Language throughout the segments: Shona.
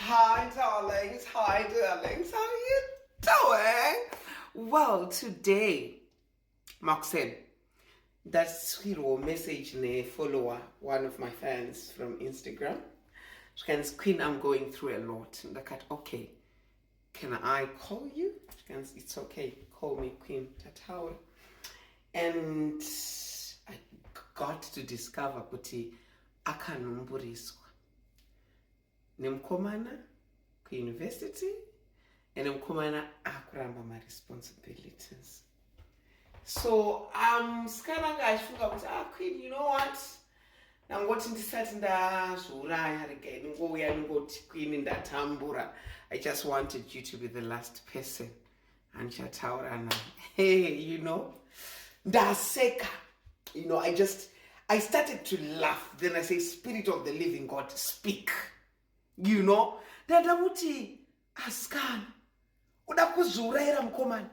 Hi darlings, how you doing? Well, today, Maxen, that's hero message ne follower, one of my fans from Instagram. She can Queen, I'm going through a lot. And I cut, okay, can I call you? She can, it's okay, call me Queen Tatawa. And I got to discover kuti akanumburiswa nemkomana ku-university and nemkomana akuramba my responsibilities. So skana ngachifunga kuti Queen, you know what, nangoti ndisati ndazviuraya regai ningouya ningoti Queen ndatambura. I just wanted you to be the last person andichataura naye. Hey, you know, ndaseka, you know, I started to laugh. Then I say, Spirit of the living God, speak. You know, ndamuti askana uda kuzviurayira mukomana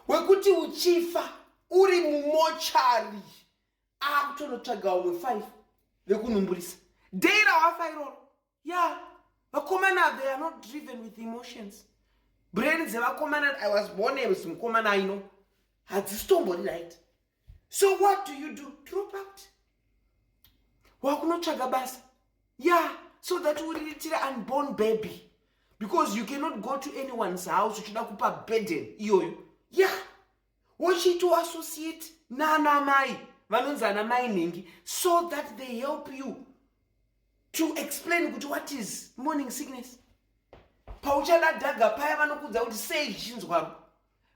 wekuti uchifa uri mumochari akutonotsvaga umwe 5 vekunumburisa deira wafa iroro. Yeah, vakomana, they are not driven with emotions. Brain dzevakomana, I was born as mukomana, I know, hadzisitombo right. So what do? Drop out. Wakunotsvaga basa. Yeah, so that will retire unborn baby. Because you cannot go to anyone's house, you should not put a burden. Yeah. Watch it to associate nana mai, vanonzana mai ningi, so that they help you to explain what is morning sickness. Pauchala daga paya vanokudza kuti sei chinzwaro.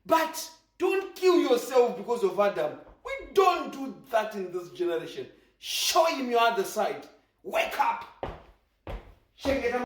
But don't kill yourself because of Adam. We don't do that in this generation. Show him your other side. Wake up. Check it out.